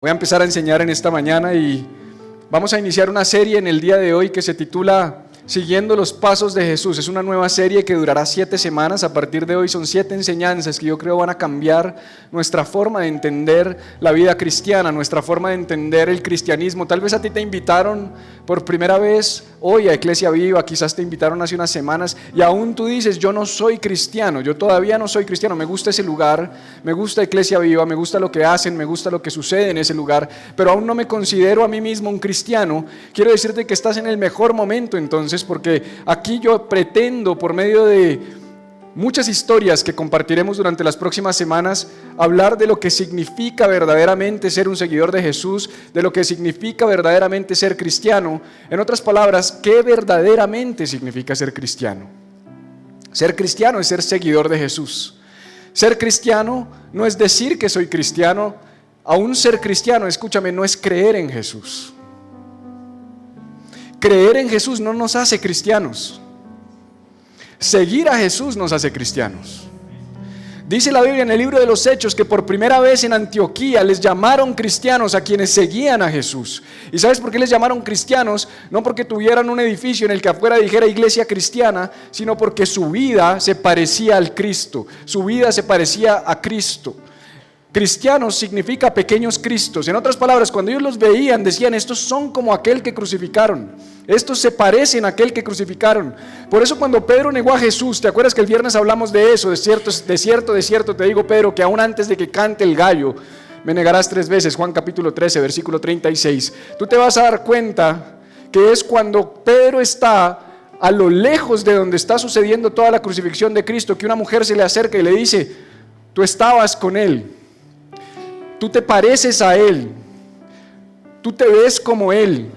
Voy a empezar a enseñar en esta mañana y vamos a iniciar una serie en el día de hoy que se titula Siguiendo los Pasos de Jesús. Es una nueva serie que durará 7 semanas. A partir de hoy son 7 enseñanzas que yo creo van a cambiar nuestra forma de entender la vida cristiana, nuestra forma de entender el cristianismo. Tal vez a ti te invitaron por primera vez hoy a Iglesia Viva, quizás te invitaron hace unas semanas y aún tú dices, yo no soy cristiano, yo todavía no soy cristiano, me gusta ese lugar, me gusta Iglesia Viva, me gusta lo que hacen, me gusta lo que sucede en ese lugar, pero aún no me considero a mí mismo un cristiano. Quiero decirte que estás en el mejor momento entonces, porque aquí yo pretendo, por medio de muchas historias que compartiremos durante las próximas semanas, hablar de lo que significa verdaderamente ser un seguidor de Jesús, de lo que significa verdaderamente ser cristiano. En otras palabras, ¿qué verdaderamente significa ser cristiano? Ser cristiano es ser seguidor de Jesús. Ser cristiano no es decir que soy cristiano, aún ser cristiano, escúchame, no es creer en Jesús. Creer en Jesús no nos hace cristianos. Seguir a Jesús nos hace cristianos. Dice la Biblia en el libro de los Hechos que por primera vez en Antioquía les llamaron cristianos a quienes seguían a Jesús. ¿Y sabes por qué les llamaron cristianos? No porque tuvieran un edificio en el que afuera dijera iglesia cristiana, sino porque su vida se parecía al Cristo, su vida se parecía a Cristo. Cristianos significa pequeños Cristos. En otras palabras, cuando ellos los veían, decían, estos son como aquel que crucificaron. Estos se parecen a aquel que crucificaron. Por eso cuando Pedro negó a Jesús, ¿te acuerdas que el viernes hablamos de eso? De cierto, te digo, Pedro, que aún antes de que cante el gallo, me negarás 3 veces. Juan capítulo 13, versículo 36. Tú te vas a dar cuenta que es cuando Pedro está a lo lejos de donde está sucediendo toda la crucifixión de Cristo, que una mujer se le acerca y le dice, tú estabas con él. Tú te pareces a Él, tú te ves como Él.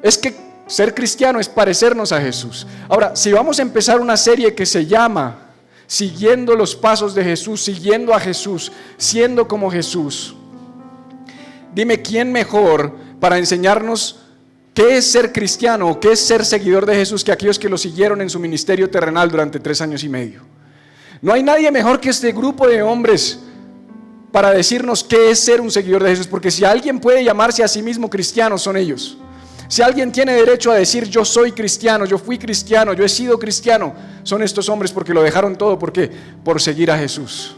Es que ser cristiano es parecernos a Jesús. Ahora, si vamos a empezar una serie que se llama Siguiendo los Pasos de Jesús, siguiendo a Jesús, siendo como Jesús, dime quién mejor para enseñarnos qué es ser cristiano o qué es ser seguidor de Jesús que aquellos que lo siguieron en su ministerio terrenal durante 3 años y medio. No hay nadie mejor que este grupo de hombres para decirnos qué es ser un seguidor de Jesús, porque si alguien puede llamarse a sí mismo cristiano, son ellos. Si alguien tiene derecho a decir yo soy cristiano, yo fui cristiano, yo he sido cristiano, son estos hombres, porque lo dejaron todo. ¿Por qué? Por seguir a Jesús.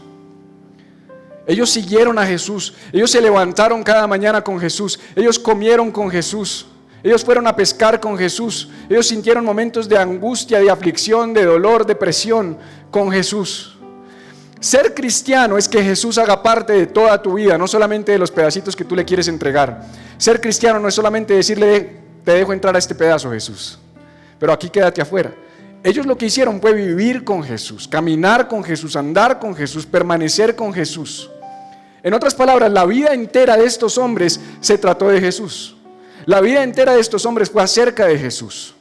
Ellos siguieron a Jesús, ellos se levantaron cada mañana con Jesús, ellos comieron con Jesús, ellos fueron a pescar con Jesús, ellos sintieron momentos de angustia, de aflicción, de dolor, de presión con Jesús. Ser cristiano es que Jesús haga parte de toda tu vida, no solamente de los pedacitos que tú le quieres entregar. Ser cristiano no es solamente decirle, te dejo entrar a este pedazo, Jesús, pero aquí quédate afuera. Ellos lo que hicieron fue vivir con Jesús, caminar con Jesús, andar con Jesús, permanecer con Jesús. En otras palabras, la vida entera de estos hombres se trató de Jesús. La vida entera de estos hombres fue acerca de Jesús.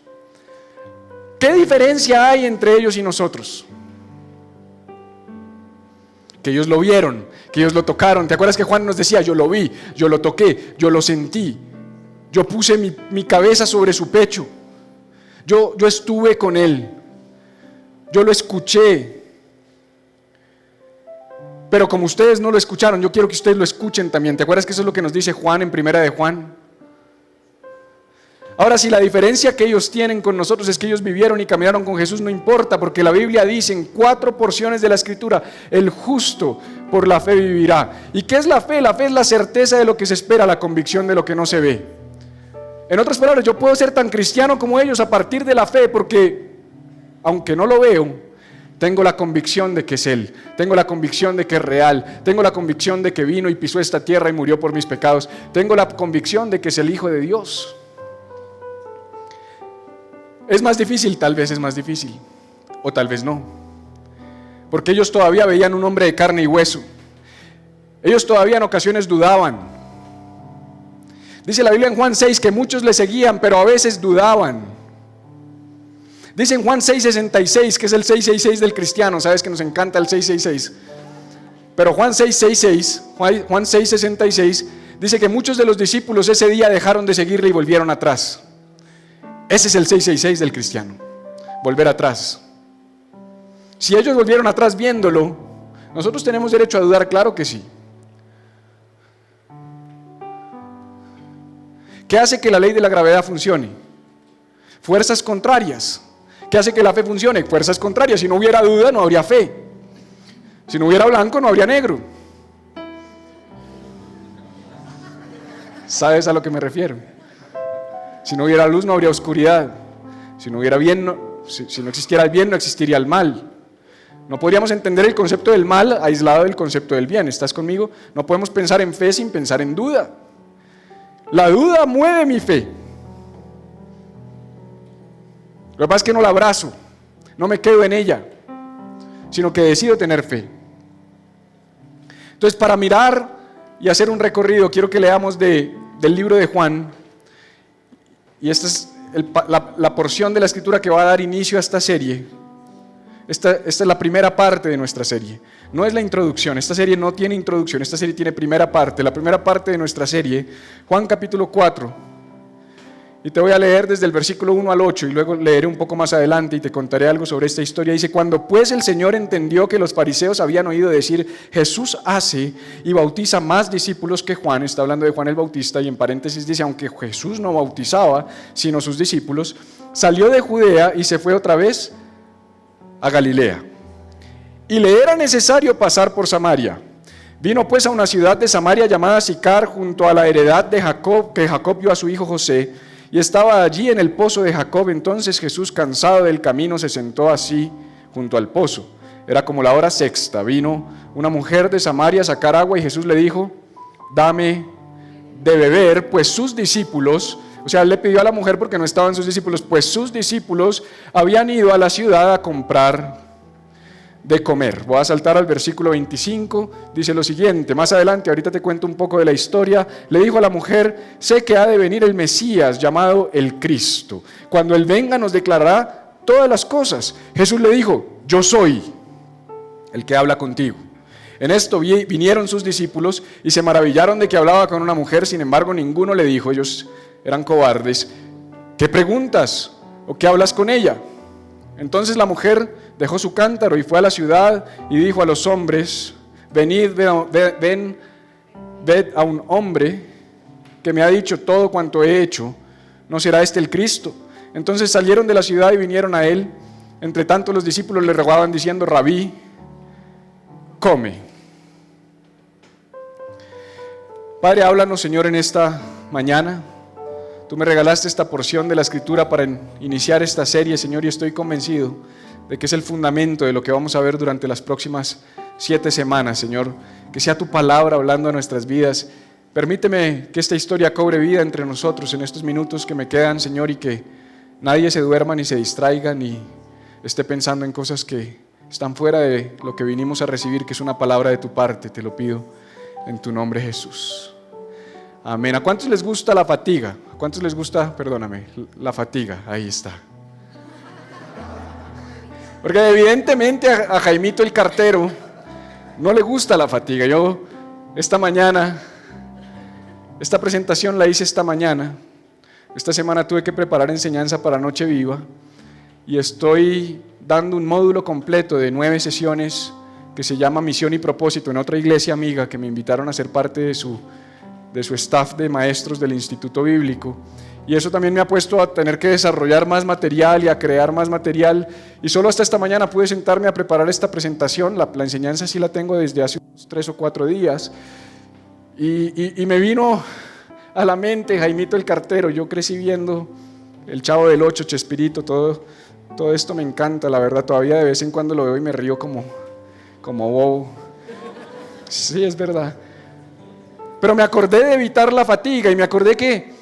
¿Qué diferencia hay entre ellos y nosotros? Que ellos lo vieron, que ellos lo tocaron. ¿Te acuerdas que Juan nos decía, yo lo vi, yo lo toqué, yo lo sentí, yo puse mi cabeza sobre su pecho, yo estuve con él, yo lo escuché? Pero como ustedes no lo escucharon, yo quiero que ustedes lo escuchen también. ¿Te acuerdas que eso es lo que nos dice Juan en Primera de Juan? Ahora, si la diferencia que ellos tienen con nosotros es que ellos vivieron y caminaron con Jesús, no importa, porque la Biblia dice en 4 porciones de la Escritura, el justo por la fe vivirá. ¿Y qué es la fe? La fe es la certeza de lo que se espera, la convicción de lo que no se ve. En otras palabras, yo puedo ser tan cristiano como ellos a partir de la fe, porque aunque no lo veo, tengo la convicción de que es Él, tengo la convicción de que es real, tengo la convicción de que vino y pisó esta tierra y murió por mis pecados, tengo la convicción de que es el Hijo de Dios. ¿Es más difícil? Tal vez es más difícil, o tal vez no, porque ellos todavía veían un hombre de carne y hueso. Ellos todavía en ocasiones dudaban. Dice la Biblia en Juan 6 que muchos le seguían, pero a veces dudaban. Dice en Juan 6:66, que es el 666 del cristiano, sabes que nos encanta el 666, pero Juan 6:66 dice que muchos de los discípulos ese día dejaron de seguirle y volvieron atrás. Ese es el 666 del cristiano, volver atrás. Si ellos volvieron atrás viéndolo, nosotros tenemos derecho a dudar, claro que sí. ¿Qué hace que la ley de la gravedad funcione? Fuerzas contrarias. ¿Qué hace que la fe funcione? Fuerzas contrarias. Si no hubiera duda, no habría fe. Si no hubiera blanco, no habría negro. ¿Sabes a lo que me refiero? Si no hubiera luz, no habría oscuridad. Si no hubiera bien, si no existiera el bien, no existiría el mal. No podríamos entender el concepto del mal aislado del concepto del bien. ¿Estás conmigo? No podemos pensar en fe sin pensar en duda. La duda mueve mi fe. Lo que pasa es que no la abrazo, no me quedo en ella, sino que decido tener fe. Entonces, para mirar y hacer un recorrido, quiero que leamos del libro de Juan, y esta es la porción de la escritura que va a dar inicio a esta serie. Esta es la primera parte de nuestra serie, no es la introducción. Esta serie no tiene introducción, esta serie tiene primera parte. La primera parte de nuestra serie, Juan capítulo 4, y te voy a leer desde el versículo 1 al 8 y luego leeré un poco más adelante y te contaré algo sobre esta historia. Dice: cuando pues el Señor entendió que los fariseos habían oído decir, Jesús hace y bautiza más discípulos que Juan, está hablando de Juan el Bautista, y en paréntesis dice, aunque Jesús no bautizaba, sino sus discípulos, salió de Judea y se fue otra vez a Galilea. Y le era necesario pasar por Samaria. Vino pues a una ciudad de Samaria llamada Sicar, junto a la heredad de Jacob, que Jacob dio a su hijo José, y estaba allí en el pozo de Jacob. Entonces Jesús, cansado del camino, se sentó así junto al pozo. Era como la hora sexta. Vino una mujer de Samaria a sacar agua y Jesús le dijo, dame de beber, pues sus discípulos, o sea, él le pidió a la mujer porque no estaban sus discípulos, pues sus discípulos habían ido a la ciudad a comprar de comer. Voy a saltar al versículo 25, dice lo siguiente, más adelante, ahorita te cuento un poco de la historia. Le dijo a la mujer, sé que ha de venir el Mesías, llamado el Cristo. Cuando Él venga nos declarará todas las cosas. Jesús le dijo, yo soy el que habla contigo. En esto vinieron sus discípulos y se maravillaron de que hablaba con una mujer. Sin embargo, ninguno le dijo, ellos eran cobardes, ¿qué preguntas o qué hablas con ella? Entonces la mujer dejó su cántaro y fue a la ciudad y dijo a los hombres, venid, ved a un hombre que me ha dicho todo cuanto he hecho, ¿no será este el Cristo? Entonces salieron de la ciudad y vinieron a él. Entre tanto los discípulos le rogaban diciendo, Rabí, come. Padre, háblanos, Señor, en esta mañana. Tú me regalaste esta porción de la Escritura para iniciar esta serie, Señor, y estoy convencido de que es el fundamento de lo que vamos a ver durante las próximas 7 semanas, Señor. Que sea tu palabra hablando a nuestras vidas. Permíteme que esta historia cobre vida entre nosotros en estos minutos que me quedan, Señor, y que nadie se duerma ni se distraiga ni esté pensando en cosas que están fuera de lo que vinimos a recibir, que es una palabra de tu parte. Te lo pido en tu nombre, Jesús. Amén. ¿A cuántos les gusta la fatiga? ¿A cuántos les gusta, perdóname, la fatiga? Ahí está. Porque evidentemente a Jaimito el cartero no le gusta la fatiga. Yo esta mañana, esta presentación la hice esta mañana. Esta semana tuve que preparar enseñanza para Noche Viva y estoy dando un módulo completo de 9 sesiones que se llama Misión y Propósito en otra iglesia amiga que me invitaron a ser parte de su staff de maestros del Instituto Bíblico, y eso también me ha puesto a tener que desarrollar más material y a crear más material, y solo hasta esta mañana pude sentarme a preparar esta presentación. La enseñanza sí la tengo desde hace unos 3 o 4 días, y me vino a la mente Jaimito el cartero. Yo crecí viendo El Chavo del Ocho, Chespirito, todo esto me encanta, la verdad. Todavía de vez en cuando lo veo y me río como bobo. Sí, es verdad. Pero me acordé de evitar la fatiga y me acordé que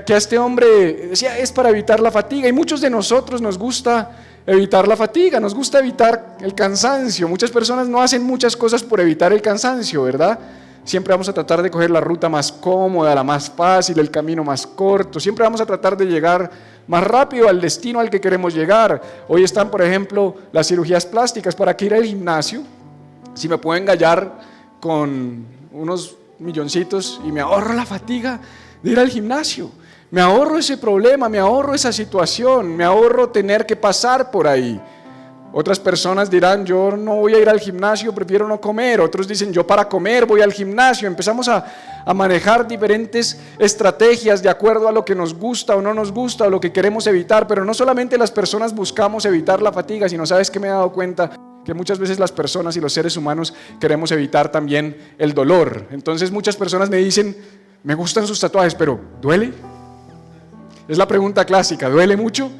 a este hombre decía, es para evitar la fatiga, y muchos de nosotros nos gusta evitar la fatiga, nos gusta evitar el cansancio. Muchas personas no hacen muchas cosas por evitar el cansancio, ¿verdad? Siempre vamos a tratar de coger la ruta más cómoda, la más fácil, el camino más corto. Siempre vamos a tratar de llegar más rápido al destino al que queremos llegar. Hoy están, por ejemplo, las cirugías plásticas. ¿Para qué ir al gimnasio? Si me puedo engallar con unos milloncitos y me ahorro la fatiga de ir al gimnasio, me ahorro ese problema, me ahorro esa situación, me ahorro tener que pasar por ahí. Otras personas dirán, yo no voy a ir al gimnasio, prefiero no comer. Otros dicen, yo para comer voy al gimnasio. Empezamos a manejar diferentes estrategias de acuerdo a lo que nos gusta o no nos gusta o lo que queremos evitar. Pero no solamente las personas buscamos evitar la fatiga, sino ¿sabes qué me he dado cuenta? Que muchas veces las personas y los seres humanos queremos evitar también el dolor. Entonces muchas personas me dicen, me gustan sus tatuajes, pero ¿duele? Es la pregunta clásica, ¿duele mucho?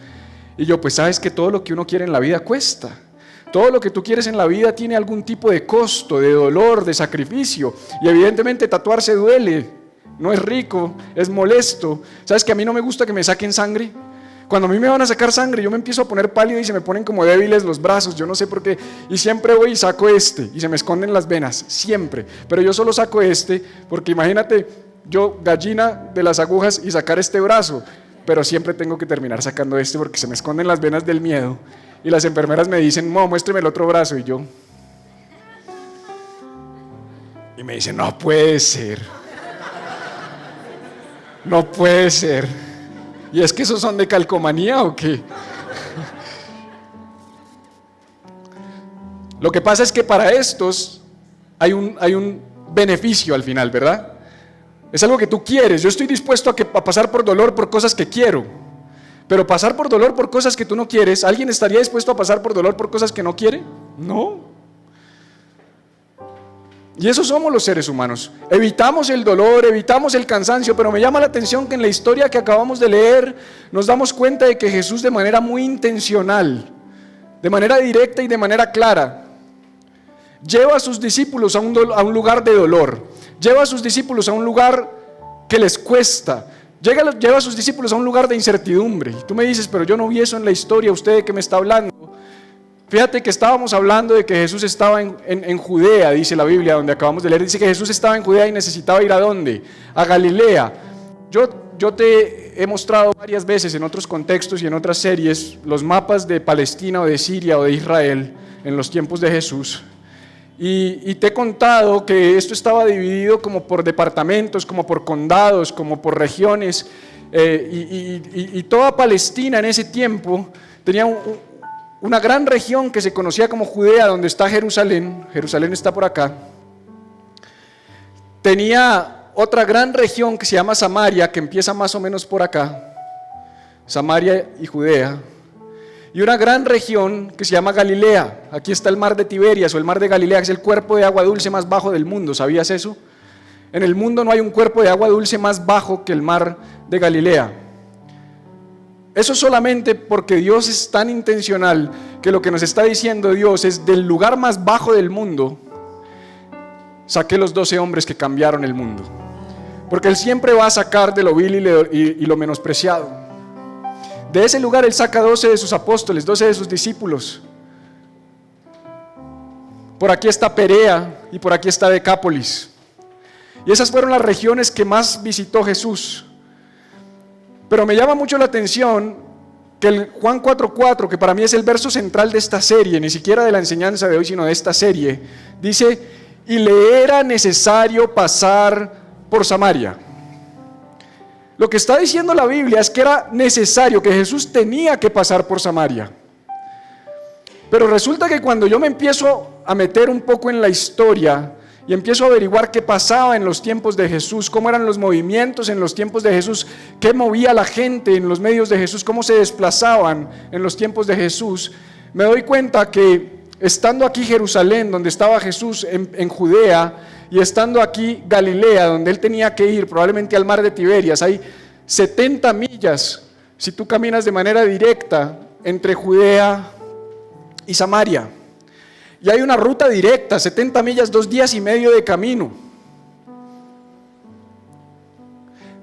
Y yo, pues sabes que todo lo que uno quiere en la vida cuesta. Todo lo que tú quieres en la vida tiene algún tipo de costo, de dolor, de sacrificio. Y evidentemente tatuarse duele, no es rico, es molesto. ¿Sabes que a mí no me gusta que me saquen sangre? Cuando a mí me van a sacar sangre, yo me empiezo a poner pálido y se me ponen como débiles los brazos, yo no sé por qué. Y siempre voy y saco este, y se me esconden las venas, siempre. Pero yo solo saco este, porque imagínate, yo gallina de las agujas y sacar este brazo. Pero siempre tengo que terminar sacando este porque se me esconden las venas del miedo. Y las enfermeras me dicen, no, muéstreme el otro brazo. Y yo, y me dicen, no puede ser. No puede ser. ¿Y es que esos son de calcomanía o qué? Lo que pasa es que para estos hay un beneficio al final, ¿verdad? Es algo que tú quieres. Yo estoy dispuesto a pasar por dolor por cosas que quiero. Pero pasar por dolor por cosas que tú no quieres, ¿alguien estaría dispuesto a pasar por dolor por cosas que no quiere? No. Y eso somos los seres humanos. Evitamos el dolor, evitamos el cansancio, pero me llama la atención que en la historia que acabamos de leer nos damos cuenta de que Jesús de manera muy intencional, de manera directa y de manera clara, lleva a sus discípulos a un lugar de dolor. Lleva a sus discípulos a un lugar que les cuesta. Lleva a sus discípulos a un lugar de incertidumbre. Y tú me dices, pero yo no vi eso en la historia, ¿usted de qué me está hablando? Fíjate que estábamos hablando de que Jesús estaba en Judea, dice la Biblia, donde acabamos de leer. Dice que Jesús estaba en Judea y necesitaba ir ¿a dónde? A Galilea. Yo te he mostrado varias veces en otros contextos y en otras series los mapas de Palestina o de Siria o de Israel en los tiempos de Jesús. Y te he contado que esto estaba dividido como por departamentos, como por condados, como por regiones, y toda Palestina en ese tiempo tenía una gran región que se conocía como Judea, donde está Jerusalén. Jerusalén está por acá. Tenía otra gran región que se llama Samaria, que empieza más o menos por acá, Samaria y Judea. Y una gran región que se llama Galilea. Aquí está el mar de Tiberias o el mar de Galilea, que es el cuerpo de agua dulce más bajo del mundo. ¿Sabías eso? En el mundo no hay un cuerpo de agua dulce más bajo que el mar de Galilea. Eso solamente porque Dios es tan intencional que lo que nos está diciendo Dios es: del lugar más bajo del mundo saqué los 12 hombres que cambiaron el mundo. Porque Él siempre va a sacar de lo vil y lo menospreciado. De ese lugar Él saca 12 de sus apóstoles, 12 de sus discípulos. Por aquí está Perea y por aquí está Decápolis. Y esas fueron las regiones que más visitó Jesús. Pero me llama mucho la atención que el Juan 4:4, que para mí es el verso central de esta serie, ni siquiera de la enseñanza de hoy, sino de esta serie, dice: y le era necesario pasar por Samaria. Lo que está diciendo la Biblia es que era necesario, que Jesús tenía que pasar por Samaria. Pero resulta que cuando yo me empiezo a meter un poco en la historia y empiezo a averiguar qué pasaba en los tiempos de Jesús, cómo eran los movimientos en los tiempos de Jesús, qué movía a la gente en los medios de Jesús, cómo se desplazaban en los tiempos de Jesús, me doy cuenta que estando aquí Jerusalén, donde estaba Jesús en Judea, y estando aquí Galilea, donde Él tenía que ir, probablemente al mar de Tiberias, hay 70 millas, si tú caminas de manera directa, entre Judea y Samaria. Y hay una ruta directa, 70 millas, 2 días y medio de camino.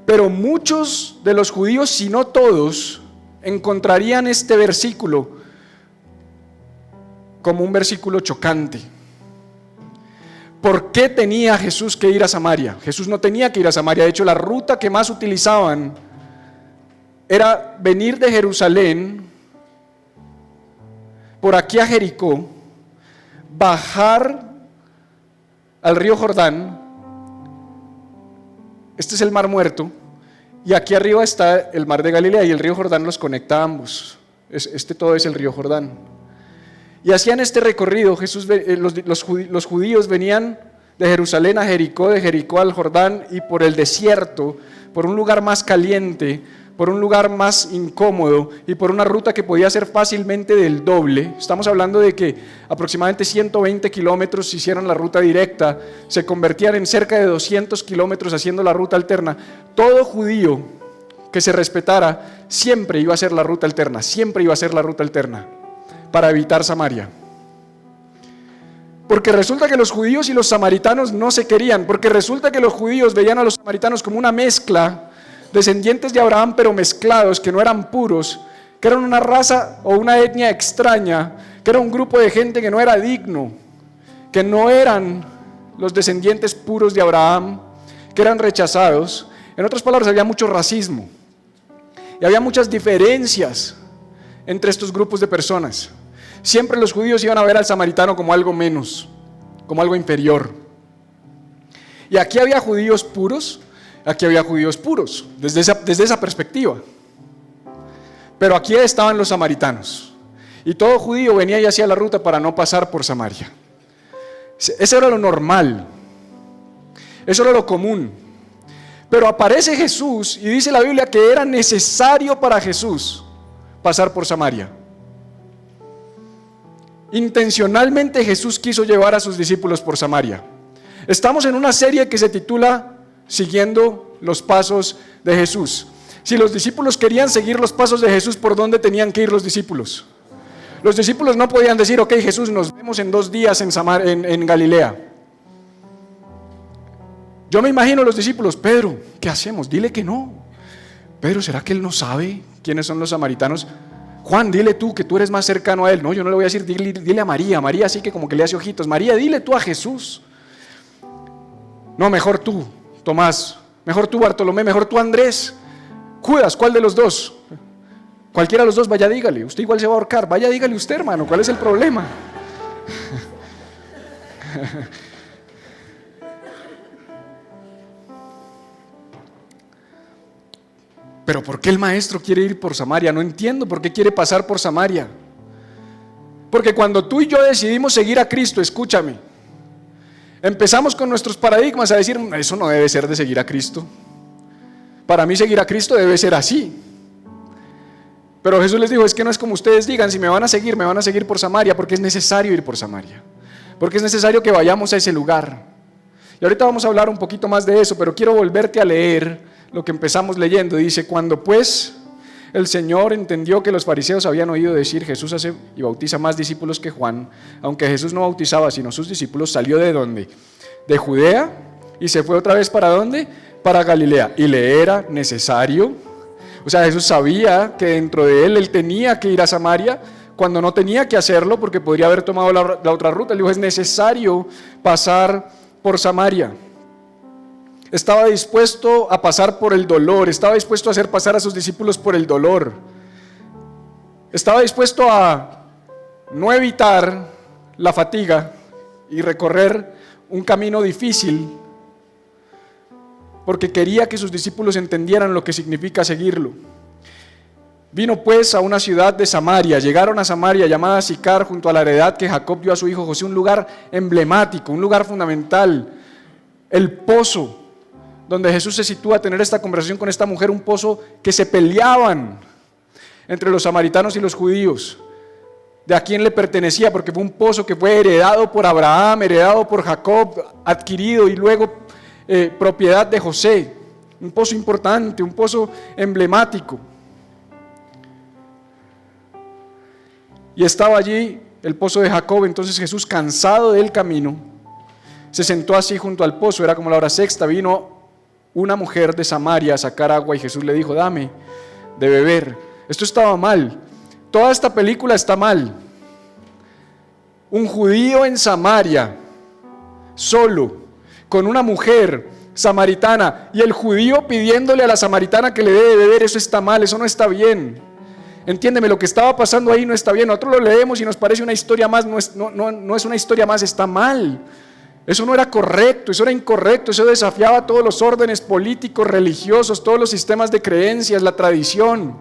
Pero muchos de los judíos, si no todos, encontrarían este versículo como un versículo chocante. ¿Por qué tenía Jesús que ir a Samaria? Jesús no tenía que ir a Samaria. De hecho, la ruta que más utilizaban era venir de Jerusalén por aquí a Jericó, bajar al río Jordán. Este es el mar Muerto, y aquí arriba está el mar de Galilea, y el río Jordán los conecta a ambos. Todo es el río Jordán. Y hacían este recorrido. Los judíos venían de Jerusalén a Jericó, de Jericó al Jordán, y por el desierto, por un lugar más caliente, por un lugar más incómodo y por una ruta que podía ser fácilmente del doble. Estamos hablando de que aproximadamente 120 kilómetros, si hicieran la ruta directa, se convertían en cerca de 200 kilómetros haciendo la ruta alterna. Todo judío que se respetara siempre iba a hacer la ruta alterna, siempre iba a hacer la ruta alterna para evitar Samaria. Porque resulta que los judíos y los samaritanos no se querían, porque resulta que los judíos veían a los samaritanos como una mezcla, descendientes de Abraham pero mezclados, que no eran puros, que eran una raza o una etnia extraña, que era un grupo de gente que no era digno, que no eran los descendientes puros de Abraham, que eran rechazados. En otras palabras, había mucho racismo y había muchas diferencias entre estos grupos de personas. Siempre los judíos iban a ver al samaritano como algo menos, como algo inferior. Y aquí había judíos puros, aquí había judíos puros, desde esa perspectiva. Pero aquí estaban los samaritanos. Y todo judío venía y hacía la ruta para no pasar por Samaria. Eso era lo normal. Eso era lo común. Pero aparece Jesús y dice la Biblia que era necesario para Jesús pasar por Samaria. Intencionalmente Jesús quiso llevar a sus discípulos por Samaria. Estamos en una serie que se titula Siguiendo los Pasos de Jesús. Si los discípulos querían seguir los pasos de Jesús, ¿por dónde tenían que ir los discípulos? Los discípulos no podían decir, ok, Jesús, nos vemos en 2 días en Galilea. Yo me imagino los discípulos, Pedro, ¿qué hacemos? Dile que no. Pedro, ¿será que él no sabe quiénes son los samaritanos? Juan, dile tú que tú eres más cercano a él. No, yo no le voy a decir, dile a María. María sí que como que le hace ojitos. María, dile tú a Jesús. No, mejor tú, Tomás. Mejor tú, Bartolomé. Mejor tú, Andrés. Judas, ¿cuál de los dos? Cualquiera de los dos, vaya dígale. Usted igual se va a ahorcar. Vaya dígale usted, hermano. ¿Cuál es el problema? Pero ¿por qué el maestro quiere ir por Samaria? No entiendo por qué quiere pasar por Samaria. Porque cuando tú y yo decidimos seguir a Cristo, escúchame, empezamos con nuestros paradigmas a decir, eso no debe ser de seguir a Cristo. Para mí seguir a Cristo debe ser así. Pero Jesús les dijo, es que no es como ustedes digan, si me van a seguir por Samaria, porque es necesario ir por Samaria. Porque es necesario que vayamos a ese lugar. Y ahorita vamos a hablar un poquito más de eso, pero quiero volverte a leer lo que empezamos leyendo. Dice, cuando pues el Señor entendió que los fariseos habían oído decir, Jesús hace y bautiza más discípulos que Juan, aunque Jesús no bautizaba sino sus discípulos, salió ¿de dónde? De Judea, y se fue otra vez ¿para dónde? Para Galilea, y le era necesario. O sea, Jesús sabía que dentro de él tenía que ir a Samaria, cuando no tenía que hacerlo, porque podría haber tomado la otra ruta. Él dijo, es necesario pasar por Samaria. Estaba dispuesto a pasar por el dolor, estaba dispuesto a hacer pasar a sus discípulos por el dolor. Estaba dispuesto a no evitar la fatiga y recorrer un camino difícil, porque quería que sus discípulos entendieran lo que significa seguirlo. Vino pues a una ciudad de Samaria, llegaron a Samaria llamada Sicar, junto a la heredad que Jacob dio a su hijo José, un lugar emblemático, un lugar fundamental, el pozo donde Jesús se sitúa a tener esta conversación con esta mujer, un pozo que se peleaban entre los samaritanos y los judíos, de a quién le pertenecía, porque fue un pozo que fue heredado por Abraham, heredado por Jacob, adquirido y luego propiedad de José, un pozo importante, un pozo emblemático. Y estaba allí el pozo de Jacob. Entonces Jesús, cansado del camino, se sentó así junto al pozo. Era como la hora sexta. Vino una mujer de Samaria a sacar agua y Jesús le dijo, dame de beber. Esto estaba mal. Toda esta película está mal. Un judío en Samaria, solo, con una mujer samaritana, y el judío pidiéndole a la samaritana que le dé de beber. Eso está mal, eso no está bien. Entiéndeme, lo que estaba pasando ahí no está bien. Nosotros lo leemos y nos parece una historia más, no es una historia más, está mal. Eso no era correcto, eso era incorrecto, eso desafiaba todos los órdenes políticos, religiosos, todos los sistemas de creencias, la tradición.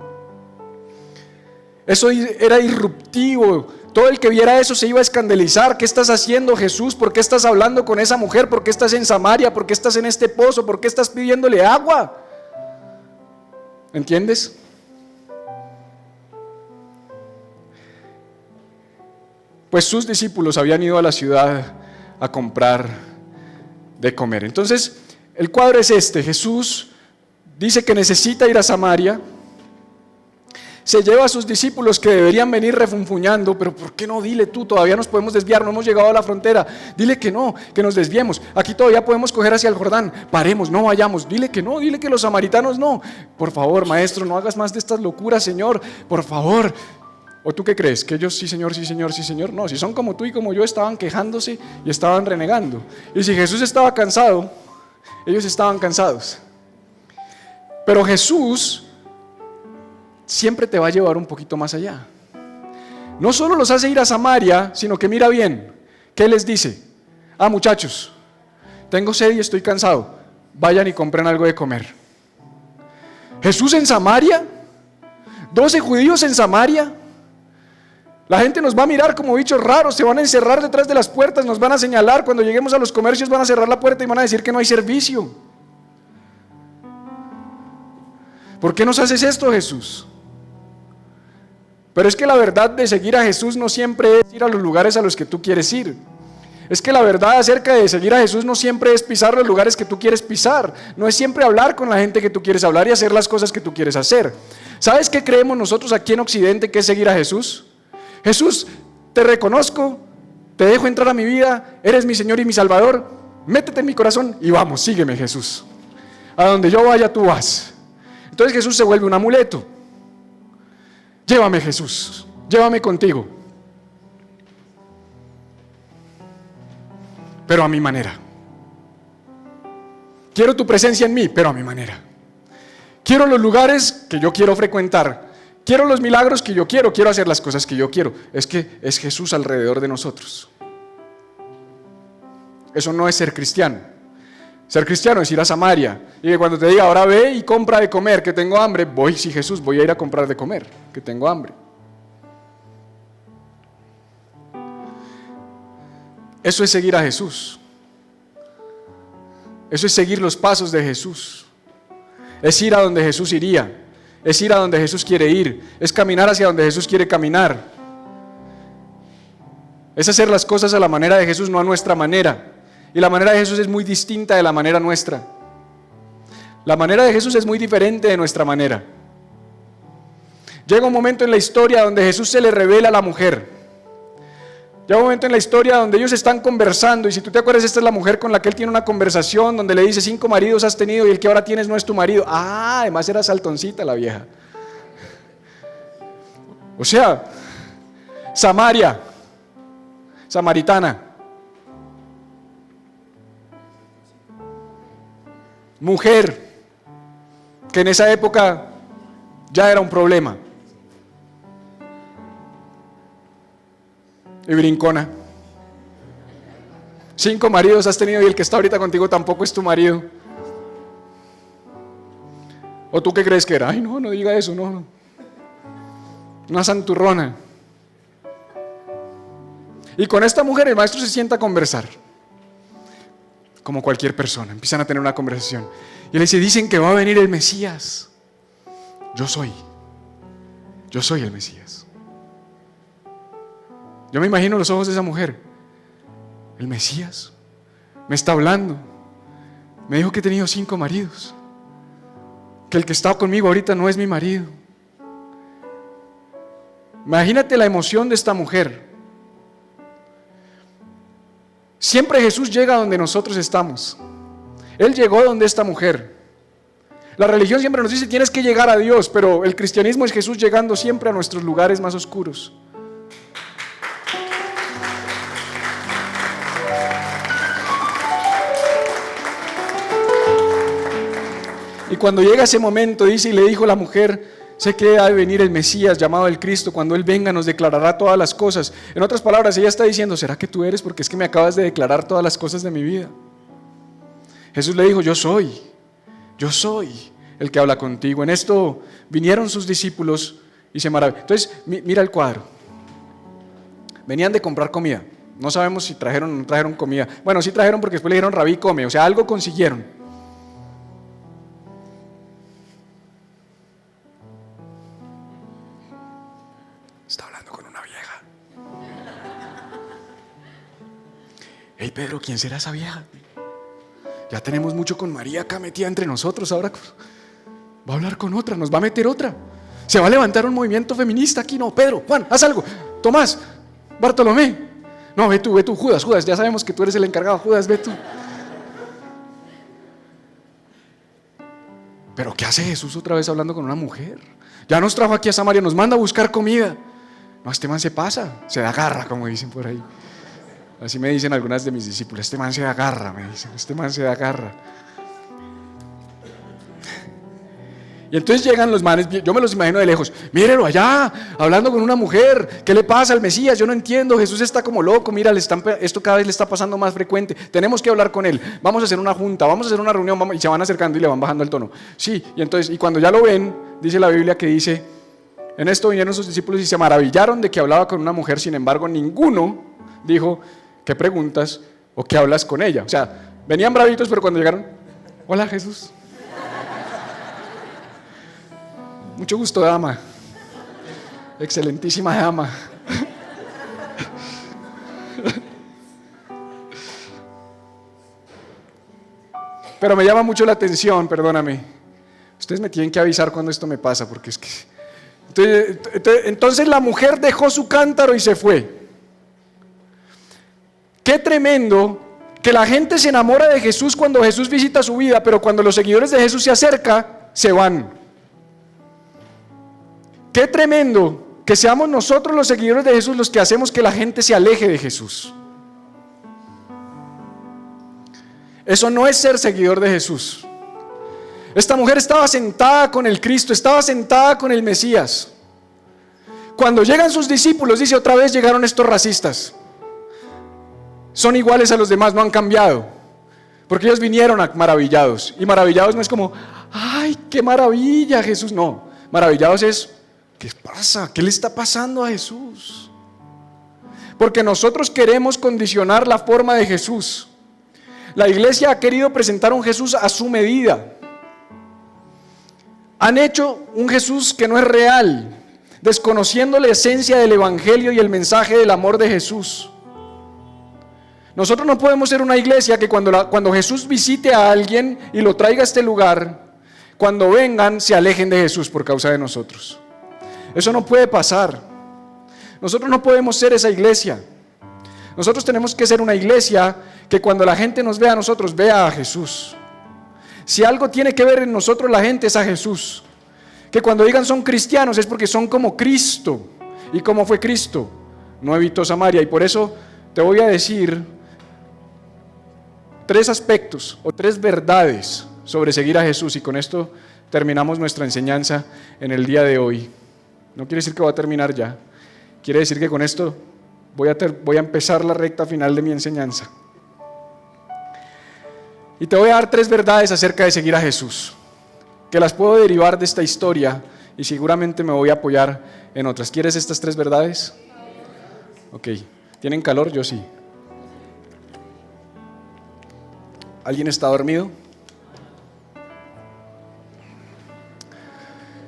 Eso era disruptivo Todo el que viera eso se iba a escandalizar. ¿Qué estás haciendo, Jesús? ¿Por qué estás hablando con esa mujer? ¿Por qué estás en Samaria? ¿Por qué estás en este pozo? ¿Por qué estás pidiéndole agua? ¿Entiendes? Pues sus discípulos habían ido a la ciudad a comprar de comer. Entonces, el cuadro es este. Jesús dice que necesita ir a Samaria. Se lleva a sus discípulos que deberían venir refunfuñando, pero ¿por qué no? Dile tú, todavía nos podemos desviar, no hemos llegado a la frontera. Dile que no, que nos desviemos. Aquí todavía podemos coger hacia el Jordán. Paremos, no vayamos. Dile que no, dile que los samaritanos no. Por favor, maestro, no hagas más de estas locuras, Señor. Por favor. ¿O tú qué crees? ¿Que ellos sí, Señor, sí, Señor, sí, Señor? No, si son como tú y como yo, estaban quejándose y estaban renegando. Y si Jesús estaba cansado, ellos estaban cansados. Pero Jesús siempre te va a llevar un poquito más allá. No solo los hace ir a Samaria, sino que mira bien, ¿qué les dice? Muchachos, tengo sed y estoy cansado, vayan y compren algo de comer. ¿Jesús en Samaria? ¿12 judíos en Samaria? La gente nos va a mirar como bichos raros, se van a encerrar detrás de las puertas, nos van a señalar, cuando lleguemos a los comercios van a cerrar la puerta y van a decir que no hay servicio. ¿Por qué nos haces esto, Jesús? Pero es que la verdad de seguir a Jesús no siempre es ir a los lugares a los que tú quieres ir. Es que la verdad acerca de seguir a Jesús no siempre es pisar los lugares que tú quieres pisar. No es siempre hablar con la gente que tú quieres hablar y hacer las cosas que tú quieres hacer. ¿Sabes qué creemos nosotros aquí en Occidente que es seguir a Jesús? Jesús, te reconozco, te dejo entrar a mi vida, eres mi Señor y mi Salvador, métete en mi corazón y vamos, sígueme, Jesús. A donde yo vaya tú vas. Entonces Jesús se vuelve un amuleto. Llévame, Jesús, llévame contigo. Pero a mi manera. Quiero tu presencia en mí, pero a mi manera. Quiero los lugares que yo quiero frecuentar. Quiero los milagros que yo quiero hacer las cosas que yo quiero. Es que es Jesús alrededor de nosotros. Eso no es ser cristiano. Ser cristiano es ir a Samaria y que cuando te diga, ahora ve y compra de comer, que tengo hambre, voy, sí, Jesús, voy a ir a comprar de comer, que tengo hambre. Eso es seguir a Jesús. Eso es seguir los pasos de Jesús. Es ir a donde Jesús iría. Es ir a donde Jesús quiere ir. Es caminar hacia donde Jesús quiere caminar. Es hacer las cosas a la manera de Jesús, no a nuestra manera. Y la manera de Jesús es muy distinta de la manera nuestra. La manera de Jesús es muy diferente de nuestra manera. Llega un momento en la historia donde Jesús se le revela a la mujer. Llega un momento en la historia donde ellos están conversando, y si tú te acuerdas, esta es la mujer con la que él tiene una conversación, donde le dice, 5 maridos has tenido y el que ahora tienes no es tu marido. Además era saltoncita la vieja. O sea, Samaria, samaritana, mujer, que en esa época ya era un problema. Y brincona. 5 maridos has tenido y el que está ahorita contigo tampoco es tu marido. ¿O tú qué crees que era? Ay, no diga eso, no. Una santurrona. Y con esta mujer el maestro se sienta a conversar. Como cualquier persona, empiezan a tener una conversación. Y le dice, dicen que va a venir el Mesías. Yo soy el Mesías. Yo me imagino los ojos de esa mujer. El Mesías me está hablando. Me dijo que he tenido 5 maridos. Que el que está conmigo ahorita no es mi marido. Imagínate la emoción de esta mujer. Siempre Jesús llega donde nosotros estamos. Él llegó donde esta mujer. La religión siempre nos dice tienes que llegar a Dios, pero el cristianismo es Jesús llegando siempre a nuestros lugares más oscuros. Y cuando llega ese momento, dice, y le dijo la mujer, sé que ha de venir el Mesías llamado el Cristo, cuando Él venga nos declarará todas las cosas. En otras palabras, ella está diciendo, ¿será que tú eres? Porque es que me acabas de declarar todas las cosas de mi vida. Jesús le dijo, yo soy el que habla contigo. En esto vinieron sus discípulos y se maravillaron. Entonces, mira el cuadro. Venían de comprar comida. No sabemos si trajeron o no trajeron comida. Bueno, sí trajeron porque después le dijeron, Rabí, come. O sea, algo consiguieron. Está hablando con una vieja. Hey, Pedro, ¿quién será esa vieja? Ya tenemos mucho con María acá metida entre nosotros. Ahora va a hablar con otra, nos va a meter otra. Se va a levantar un movimiento feminista aquí. No, Pedro, Juan, haz algo. Tomás, Bartolomé. No, ve tú, Judas, ya sabemos que tú eres el encargado. Judas, ve tú. Pero ¿qué hace Jesús otra vez hablando con una mujer? Ya nos trajo aquí a Samaria, nos manda a buscar comida. No, este man se pasa, se agarra, como dicen por ahí. Así me dicen algunas de mis discípulos, este man se agarra, me dicen, este man se agarra. Y entonces llegan los manes, yo me los imagino de lejos, mírelo allá, hablando con una mujer, ¿qué le pasa al Mesías? Yo no entiendo, Jesús está como loco, mira, esto cada vez le está pasando más frecuente, tenemos que hablar con él, vamos a hacer una junta, vamos a hacer una reunión, y se van acercando y le van bajando el tono. Sí, y cuando ya lo ven, dice la Biblia que dice, en esto vinieron sus discípulos y se maravillaron de que hablaba con una mujer, sin embargo ninguno dijo, ¿qué preguntas o qué hablas con ella? O sea, venían bravitos, pero cuando llegaron, hola Jesús. Mucho gusto, dama. Excelentísima dama. Pero me llama mucho la atención, perdóname. Ustedes me tienen que avisar cuando esto me pasa, porque es que... Entonces la mujer dejó su cántaro y se fue. Qué tremendo que la gente se enamora de Jesús cuando Jesús visita su vida, pero cuando los seguidores de Jesús se acercan, se van. Qué tremendo que seamos nosotros los seguidores de Jesús los que hacemos que la gente se aleje de Jesús. Eso no es ser seguidor de Jesús. Esta mujer estaba sentada con el Cristo, estaba sentada con el Mesías. Cuando llegan sus discípulos, dice otra vez llegaron estos racistas. Son iguales a los demás, no han cambiado. Porque ellos vinieron maravillados. Y maravillados no es como, ay, qué maravilla Jesús. No, maravillados es, ¿qué pasa? ¿Qué le está pasando a Jesús? Porque nosotros queremos condicionar la forma de Jesús. La iglesia ha querido presentar un Jesús a su medida. Han hecho un Jesús que no es real, desconociendo la esencia del evangelio y el mensaje del amor de Jesús. Nosotros no podemos ser una iglesia que cuando Jesús visite a alguien y lo traiga a este lugar, cuando vengan se alejen de Jesús por causa de nosotros. Eso no puede pasar. Nosotros no podemos ser esa iglesia. Nosotros tenemos que ser una iglesia que cuando la gente nos vea a nosotros, vea a Jesús. Si algo tiene que ver en nosotros la gente es a Jesús. Que cuando digan son cristianos es porque son como Cristo. ¿Y cómo fue Cristo? No evitó Samaria. Y por eso te voy a decir 3 aspectos o 3 verdades sobre seguir a Jesús. Y con esto terminamos nuestra enseñanza en el día de hoy. No quiere decir que voy a terminar ya. Quiere decir que con esto voy a empezar la recta final de mi enseñanza. Y te voy a dar 3 verdades acerca de seguir a Jesús, que las puedo derivar de esta historia y seguramente me voy a apoyar en otras. ¿Quieres estas 3 verdades? Ok. ¿Tienen calor? Yo sí. ¿Alguien está dormido?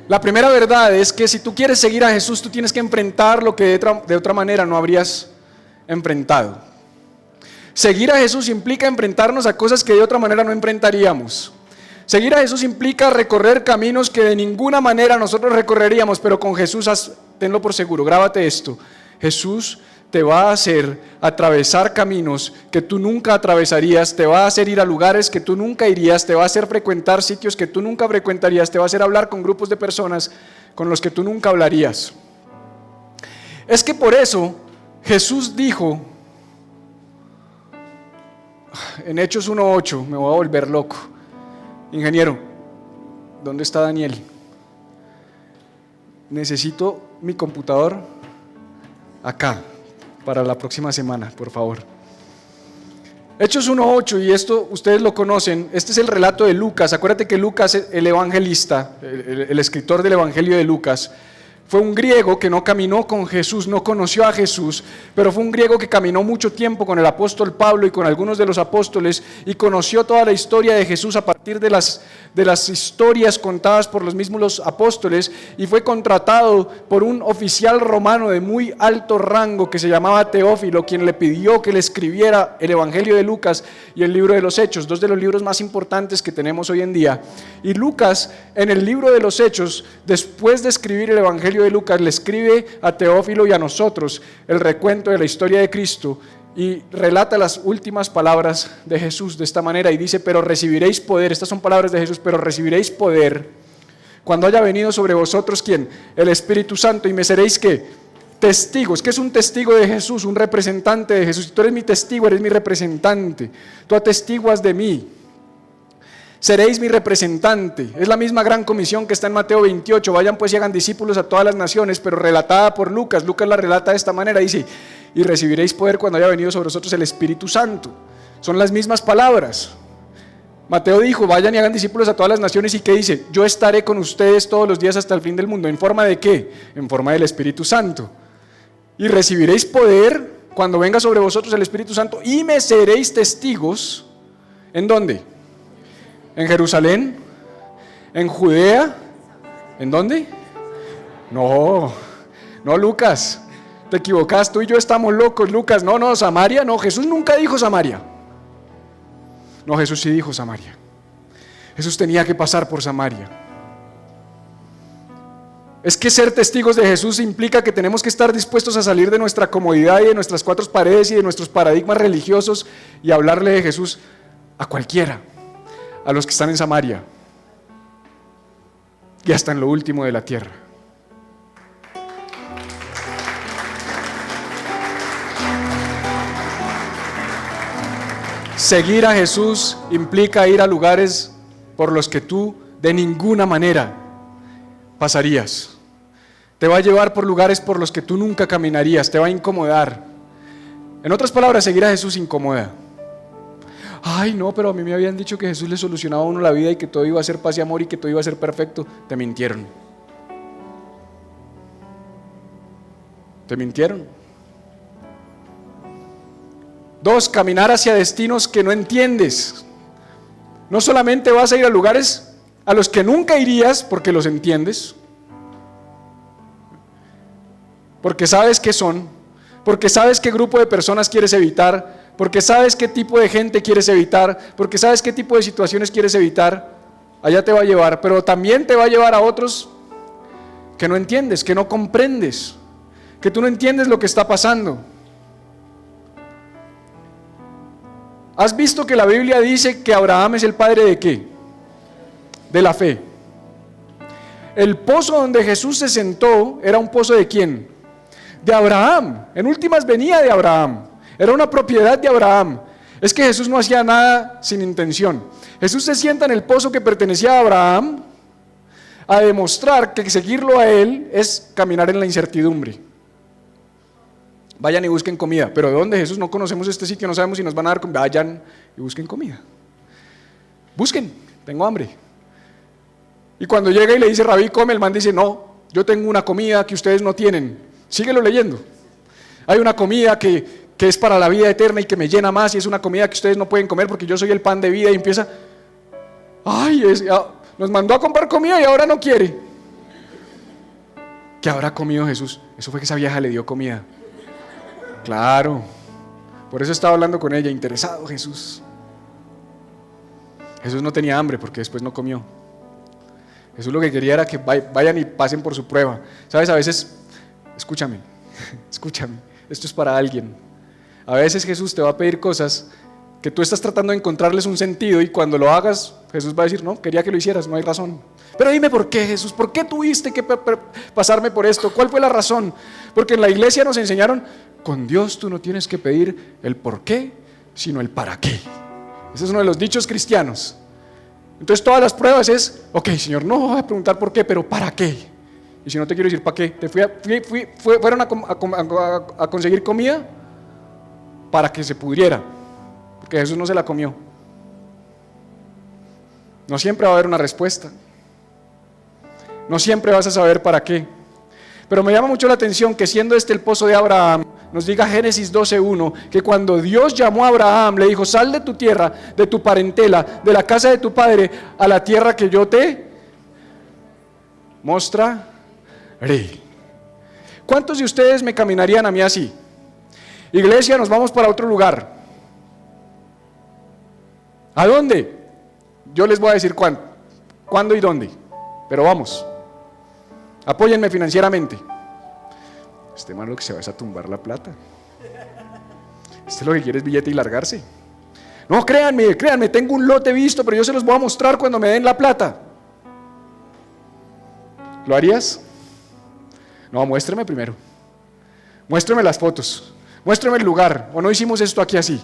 La primera verdad es que si tú quieres seguir a Jesús, tú tienes que enfrentar lo que de otra manera no habrías enfrentado. Seguir a Jesús implica enfrentarnos a cosas que de otra manera no enfrentaríamos. Seguir a Jesús implica recorrer caminos que de ninguna manera nosotros recorreríamos, pero con Jesús, tenlo por seguro, grábate esto. Jesús te va a hacer atravesar caminos que tú nunca atravesarías, te va a hacer ir a lugares que tú nunca irías, te va a hacer frecuentar sitios que tú nunca frecuentarías, te va a hacer hablar con grupos de personas con los que tú nunca hablarías. Es que por eso Jesús dijo, en Hechos 1:8, me voy a volver loco, ingeniero, ¿dónde está Daniel? Necesito mi computador acá. Para la próxima semana, por favor. Hechos 1:8, y esto ustedes lo conocen, este es el relato de Lucas. Acuérdate que Lucas, el evangelista, el escritor del evangelio de Lucas, fue un griego que no caminó con Jesús, no conoció a Jesús, pero fue un griego que caminó mucho tiempo con el apóstol Pablo y con algunos de los apóstoles y conoció toda la historia de Jesús a partir de las historias contadas por los mismos apóstoles, y fue contratado por un oficial romano de muy alto rango que se llamaba Teófilo, quien le pidió que le escribiera el Evangelio de Lucas y el libro de los Hechos, dos de los libros más importantes que tenemos hoy en día. Y Lucas, en el libro de los Hechos, después de escribir el Evangelio de Lucas, le escribe a Teófilo y a nosotros el recuento de la historia de Cristo y relata las últimas palabras de Jesús de esta manera y dice: pero recibiréis poder, estas son palabras de Jesús, pero recibiréis poder cuando haya venido sobre vosotros, ¿quién? El Espíritu Santo, y me seréis, ¿qué? Testigos. ¿Qué es un testigo de Jesús? Un representante de Jesús. Si tú eres mi testigo, eres mi representante, tú atestiguas de mí. Seréis mi representante. Es la misma gran comisión que está en Mateo 28. Vayan pues y hagan discípulos a todas las naciones, pero relatada por Lucas. Lucas la relata de esta manera, dice: y recibiréis poder cuando haya venido sobre vosotros el Espíritu Santo. Son las mismas palabras. Mateo dijo: vayan y hagan discípulos a todas las naciones, y ¿qué dice? Yo estaré con ustedes todos los días hasta el fin del mundo. ¿En forma de qué? En forma del Espíritu Santo. Y recibiréis poder cuando venga sobre vosotros el Espíritu Santo, y me seréis testigos. ¿En dónde? ¿En Jerusalén? ¿En Judea? ¿En dónde? No, Lucas, te equivocas, tú y yo estamos locos, Lucas. No, Samaria, no, Jesús nunca dijo Samaria. No, Jesús sí dijo Samaria. Jesús tenía que pasar por Samaria. Es que ser testigos de Jesús implica que tenemos que estar dispuestos a salir de nuestra comodidad y de nuestras cuatro paredes y de nuestros paradigmas religiosos y hablarle de Jesús a cualquiera, a los que están en Samaria y hasta en lo último de la tierra. Seguir a Jesús implica ir a lugares por los que tú de ninguna manera pasarías. Te va a llevar por lugares por los que tú nunca caminarías, te va a incomodar. En otras palabras, seguir a Jesús incomoda. Ay, no, pero a mí me habían dicho que Jesús le solucionaba a uno la vida y que todo iba a ser paz y amor y que todo iba a ser perfecto. Te mintieron. Te mintieron. 2, caminar hacia destinos que no entiendes. No solamente vas a ir a lugares a los que nunca irías porque los entiendes, porque sabes qué son, porque sabes qué grupo de personas quieres evitar, porque sabes qué tipo de gente quieres evitar, porque sabes qué tipo de situaciones quieres evitar. Allá te va a llevar, pero también te va a llevar a otros que no entiendes, que no comprendes, que tú no entiendes lo que está pasando. ¿Has visto que la Biblia dice que Abraham es el padre de qué? De la fe. El pozo donde Jesús se sentó era un pozo ¿de quién? De Abraham. En últimas venía de Abraham. Era una propiedad de Abraham. Es que Jesús no hacía nada sin intención. Jesús se sienta en el pozo que pertenecía a Abraham a demostrar que seguirlo a él es caminar en la incertidumbre. Vayan y busquen comida. ¿Pero de dónde, Jesús? No conocemos este sitio, no sabemos si nos van a dar comida. Vayan y busquen comida. Busquen, tengo hambre. Y cuando llega y le dice: Rabí, come, el man dice: no, yo tengo una comida que ustedes no tienen. Síguelo leyendo. Hay una comida que es para la vida eterna y que me llena más, y es una comida que ustedes no pueden comer porque yo soy el pan de vida. Y empieza: nos mandó a comprar comida y ahora no quiere. ¿Qué habrá comido Jesús? Eso fue que esa vieja le dio comida. Claro, por eso estaba hablando con ella, interesado Jesús. Jesús no tenía hambre porque después no comió. Jesús lo que quería era que vayan y pasen por su prueba. ¿Sabes? A veces, escúchame, esto es para alguien. A veces Jesús te va a pedir cosas que tú estás tratando de encontrarles un sentido, y cuando lo hagas, Jesús va a decir: no, quería que lo hicieras, no hay razón. Pero dime por qué, Jesús, ¿por qué tuviste que pasarme por esto? ¿Cuál fue la razón? Porque en la iglesia nos enseñaron: con Dios tú no tienes que pedir el por qué, sino el para qué. Ese es uno de los dichos cristianos. Entonces todas las pruebas es: ok, Señor, no voy a preguntar por qué, pero ¿para qué? Y si no te quiero decir para qué, fueron a conseguir comida para que se pudriera, porque Jesús no se la comió. No siempre va a haber una respuesta. No siempre vas a saber para qué. Pero me llama mucho la atención que siendo este el pozo de Abraham, nos diga Génesis 12:1, que cuando Dios llamó a Abraham, le dijo: sal de tu tierra, de tu parentela, de la casa de tu padre, a la tierra que yo te mostraré. ¿Cuántos de ustedes me caminarían a mí así? Iglesia, nos vamos para otro lugar. ¿A dónde? Yo les voy a decir cuándo y dónde, pero vamos. Apóyenme financieramente. Este man lo que se va es a tumbar la plata. Este lo que quiere es billete y largarse. No, créanme, tengo un lote visto, pero yo se los voy a mostrar cuando me den la plata. ¿Lo harías? No, muéstreme primero. Muéstreme las fotos. Muéstreme el lugar. O no hicimos esto aquí así,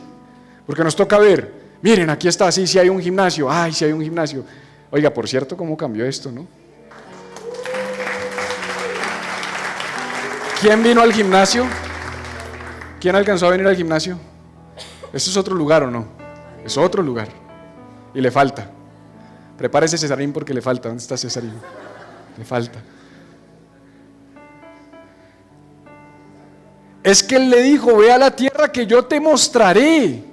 porque nos toca ver. Miren, aquí está, sí hay un gimnasio. Ay, sí hay un gimnasio. Oiga, por cierto, ¿cómo cambió esto, no? ¿Quién vino al gimnasio? ¿Quién alcanzó a venir al gimnasio? ¿Esto es otro lugar o no? Es otro lugar. Y le falta. Prepárese, Cesarín, porque le falta. ¿Dónde está Cesarín? Le falta. Es que él le dijo: ve a la tierra que yo te mostraré.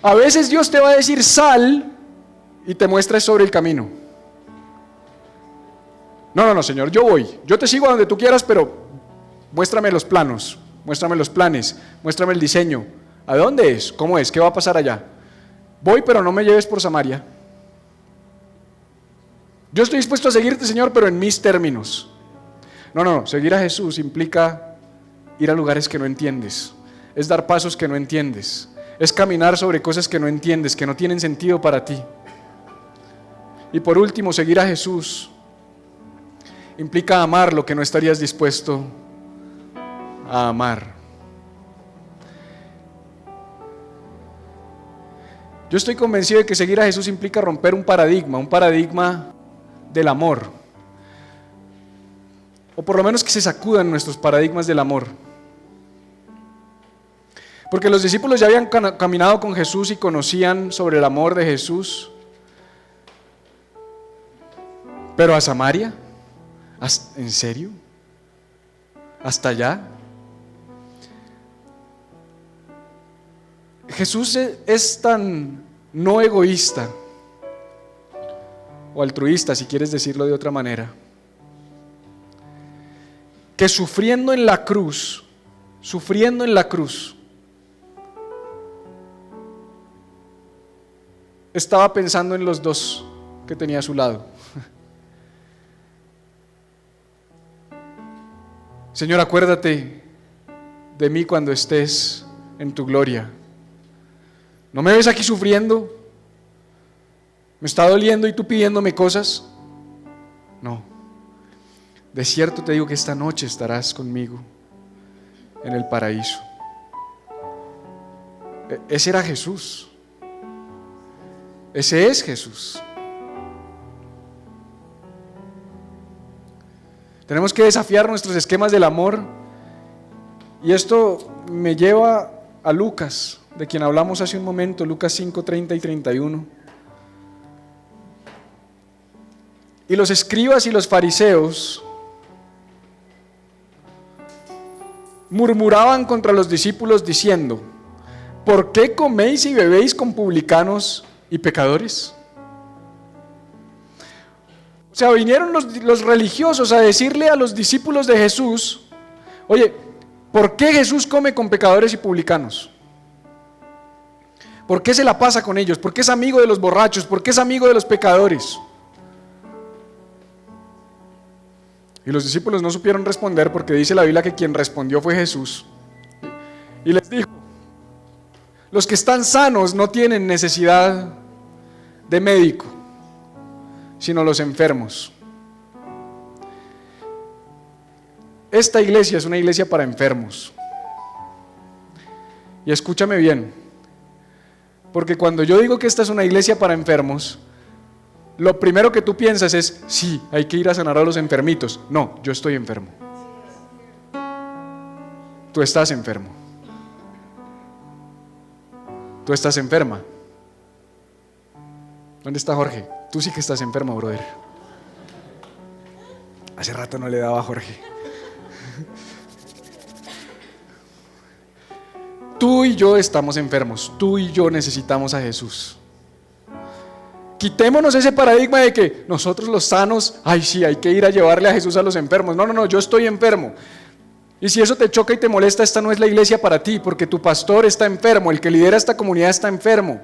A veces Dios te va a decir: sal, y te muestra sobre el camino. No, Señor, yo voy. Yo te sigo a donde tú quieras, pero muéstrame los planos, muéstrame los planes, muéstrame el diseño. ¿A dónde es? ¿Cómo es? ¿Qué va a pasar allá? Voy, pero no me lleves por Samaria. Yo estoy dispuesto a seguirte, Señor, pero en mis términos. No, seguir a Jesús implica ir a lugares que no entiendes, es dar pasos que no entiendes, es caminar sobre cosas que no entiendes, que no tienen sentido para ti. Y por último, seguir a Jesús implica amar lo que no estarías dispuesto a amar. Yo estoy convencido de que seguir a Jesús implica romper un paradigma del amor, o por lo menos que se sacudan nuestros paradigmas del amor. Porque los discípulos ya habían caminado con Jesús y conocían sobre el amor de Jesús, pero a Samaria, ¿en serio? ¿Hasta allá? Jesús es tan no egoísta, o altruista, si quieres decirlo de otra manera, que sufriendo en la cruz, estaba pensando en los dos que tenía a su lado. Señor, acuérdate de mí cuando estés en tu gloria. ¿No me ves aquí sufriendo? ¿Me está doliendo y tú pidiéndome cosas? No. De cierto te digo que esta noche estarás conmigo en el paraíso. Ese era Jesús. Ese es Jesús. Tenemos que desafiar nuestros esquemas del amor. Y esto me lleva a Lucas, de quien hablamos hace un momento, Lucas 5, 30 y 31. Y los escribas y los fariseos murmuraban contra los discípulos diciendo: ¿por qué coméis y bebéis con publicanos y pecadores? O sea, vinieron los religiosos a decirle a los discípulos de Jesús: oye, ¿por qué Jesús come con pecadores y publicanos? ¿Por qué se la pasa con ellos? ¿Por qué es amigo de los borrachos? ¿Por qué es amigo de los pecadores? Y los discípulos no supieron responder, porque dice la Biblia que quien respondió fue Jesús. Y les dijo: los que están sanos no tienen necesidad de médico, sino los enfermos. Esta iglesia es una iglesia para enfermos. Y escúchame bien, porque cuando yo digo que esta es una iglesia para enfermos, lo primero que tú piensas es: sí, hay que ir a sanar a los enfermitos. No, yo estoy enfermo. Tú estás enfermo. Tú estás enferma. ¿Dónde está Jorge? Tú sí que estás enfermo, brother. Hace rato no le daba a Jorge. Tú y yo estamos enfermos, tú y yo necesitamos a Jesús. Quitémonos ese paradigma de que nosotros los sanos, ay sí, hay que ir a llevarle a Jesús a los enfermos. No, yo estoy enfermo. Y si eso te choca y te molesta, esta no es la iglesia para ti, porque tu pastor está enfermo, el que lidera esta comunidad está enfermo.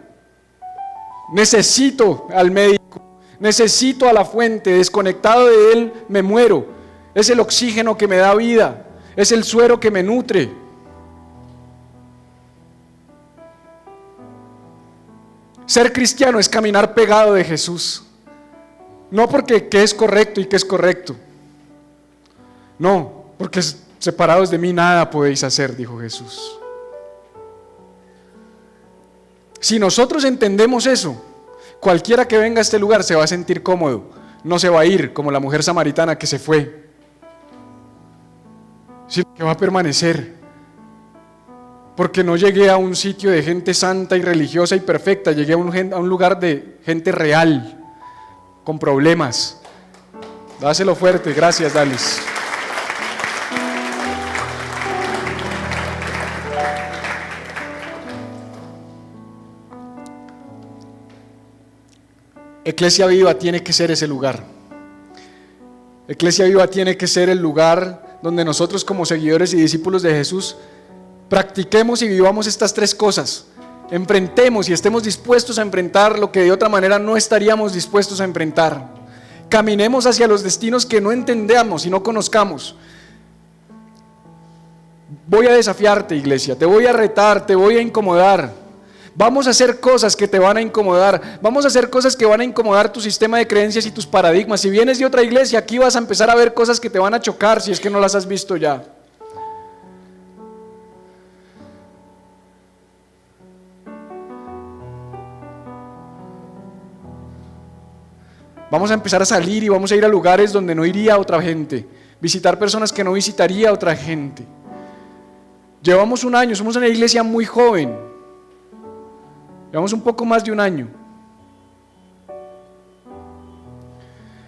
Necesito al médico, necesito a la fuente, desconectado de él me muero. Es el oxígeno que me da vida, es el suero que me nutre. Ser cristiano es caminar pegado de Jesús. No porque qué es correcto y qué es correcto. No, porque separados de mí nada podéis hacer, dijo Jesús. Si nosotros entendemos eso, cualquiera que venga a este lugar se va a sentir cómodo. No se va a ir como la mujer samaritana que se fue, sino que va a permanecer. Porque no llegué a un sitio de gente santa y religiosa y perfecta, llegué a un lugar de gente real, con problemas. Dáselo fuerte, gracias Dalis. Iglesia Viva tiene que ser ese lugar. Iglesia Viva tiene que ser el lugar donde nosotros como seguidores y discípulos de Jesús practiquemos y vivamos estas tres cosas. Enfrentemos y estemos dispuestos a enfrentar lo que de otra manera no estaríamos dispuestos a enfrentar. Caminemos hacia los destinos que no entendamos y no conozcamos. Voy a desafiarte, iglesia, te voy a retar, te voy a incomodar. Vamos a hacer cosas que te van a incomodar. Vamos a hacer cosas que van a incomodar tu sistema de creencias y tus paradigmas. Si vienes de otra iglesia, aquí vas a empezar a ver cosas que te van a chocar si es que no las has visto ya. Vamos a empezar a salir y vamos a ir a lugares donde no iría otra gente, visitar personas que no visitaría otra gente. Llevamos un año, somos una iglesia muy joven, llevamos un poco más de un año.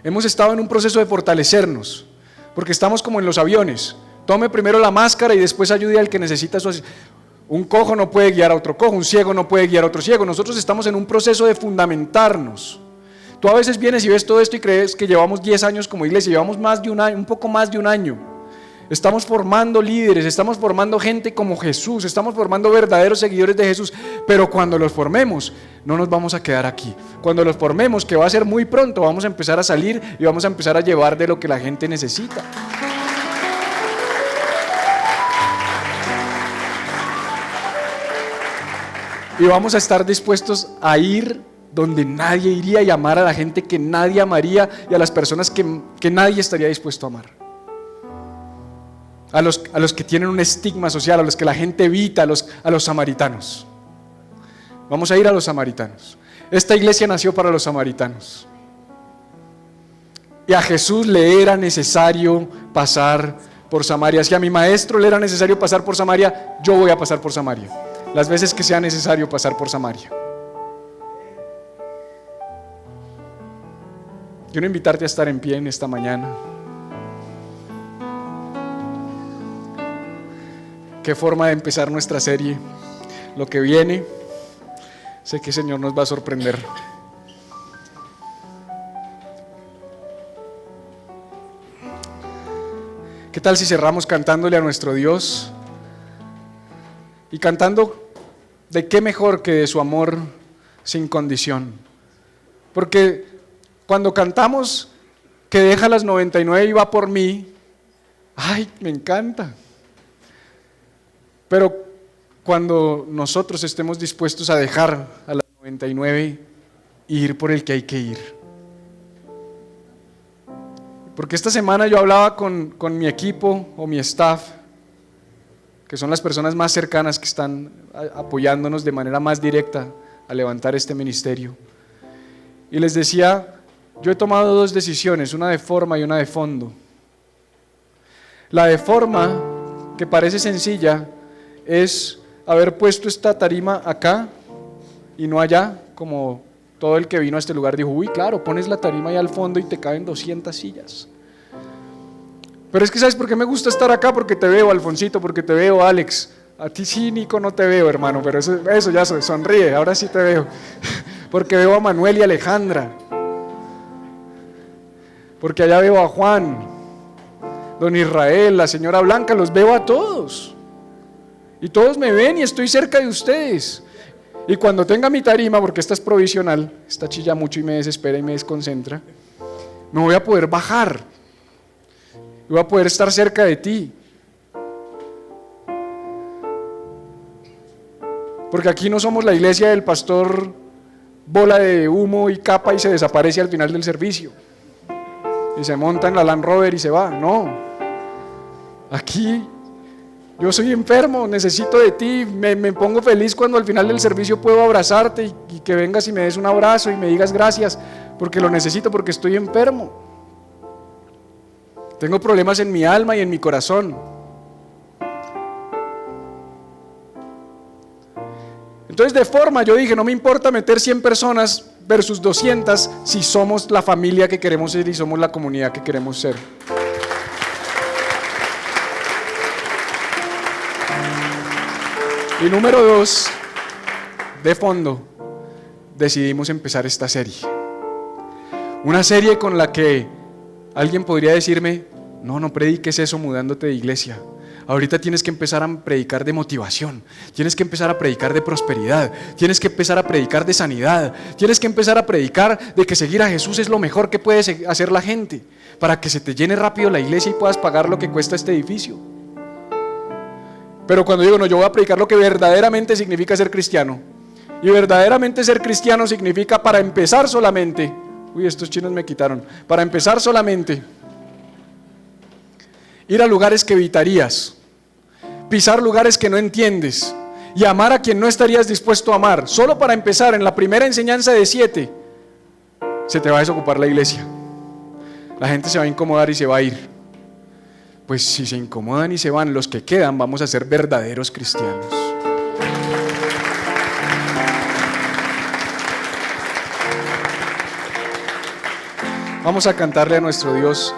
Hemos estado en un proceso de fortalecernos, porque estamos como en los aviones. Tome primero la máscara y después ayude al que necesita su asistencia. Un cojo no puede guiar a otro cojo, un ciego no puede guiar a otro ciego. Nosotros estamos en un proceso de fundamentarnos. Tú a veces vienes y ves todo esto y crees que llevamos 10 años como iglesia, llevamos más de un año, un poco más de un año. Estamos formando líderes, estamos formando gente como Jesús, estamos formando verdaderos seguidores de Jesús, pero cuando los formemos, no nos vamos a quedar aquí. Cuando los formemos, que va a ser muy pronto, vamos a empezar a salir y vamos a empezar a llevar de lo que la gente necesita. Y vamos a estar dispuestos a ir donde nadie iría y amar a la gente que nadie amaría y a las personas que nadie estaría dispuesto a amar. A los que tienen un estigma social, a los que la gente evita, a los samaritanos. Vamos a ir a los samaritanos. Esta iglesia nació para los samaritanos. Y a Jesús le era necesario pasar por Samaria. Si a mi maestro le era necesario pasar por Samaria, yo voy a pasar por Samaria. Las veces que sea necesario pasar por Samaria. Quiero invitarte a estar en pie en esta mañana. Qué forma de empezar nuestra serie. Lo que viene, sé que el Señor nos va a sorprender. ¿Qué tal si cerramos cantándole a nuestro Dios? Y cantando de qué mejor que de su amor sin condición. Porque cuando cantamos que deja las 99 y va por mí, ay, me encanta. Pero cuando nosotros estemos dispuestos a dejar a las 99 e ir por el que hay que ir. Porque esta semana yo hablaba con mi equipo o mi staff, que son las personas más cercanas que están apoyándonos de manera más directa a levantar este ministerio. Y les decía, yo he tomado dos decisiones, una de forma y una de fondo. La de forma, que parece sencilla, es haber puesto esta tarima acá y no allá, como todo el que vino a este lugar dijo, uy, claro, pones la tarima ahí al fondo y te caben 200 sillas. Pero es que ¿sabes por qué me gusta estar acá? Porque te veo, Alfonsito, porque te veo, Alex, A ti sí, Nico, no te veo, hermano, pero eso ya sonríe, ahora sí te veo. Porque veo a Manuel y Alejandra. Porque allá veo a Juan, don Israel, la señora Blanca, los veo a todos. Y todos me ven y estoy cerca de ustedes. Y cuando tenga mi tarima, porque esta es provisional, esta chilla mucho y me desespera y me desconcentra, me voy a poder bajar. Y voy a poder estar cerca de ti. Porque aquí no somos la iglesia del pastor bola de humo y capa y se desaparece al final del servicio. Y se monta en la Land Rover y se va. No. Aquí yo soy enfermo, necesito de ti. Me pongo feliz cuando al final del servicio puedo abrazarte y que vengas y me des un abrazo y me digas gracias, porque lo necesito, porque estoy enfermo. Tengo problemas en mi alma y en mi corazón. Entonces de forma yo dije, no me importa meter 100 personas versus 200 si somos la familia que queremos ser y somos la comunidad que queremos ser. Y número 2, de fondo, decidimos empezar esta serie. Una serie con la que alguien podría decirme, no prediques eso mudándote de iglesia. Ahorita tienes que empezar a predicar de motivación, tienes que empezar a predicar de prosperidad, tienes que empezar a predicar de sanidad, tienes que empezar a predicar de que seguir a Jesús es lo mejor que puede hacer la gente, para que se te llene rápido la iglesia y puedas pagar lo que cuesta este edificio. Pero cuando digo, no, yo voy a predicar lo que verdaderamente significa ser cristiano, y verdaderamente ser cristiano significa, para empezar solamente, estos chinos me quitaron, para empezar solamente, ir a lugares que evitarías, pisar lugares que no entiendes y amar a quien no estarías dispuesto a amar. Solo para empezar, en la primera enseñanza de 7, se te va a desocupar la iglesia. La gente se va a incomodar y se va a ir. Pues si se incomodan y se van, los que quedan vamos a ser verdaderos cristianos. Vamos a cantarle a nuestro Dios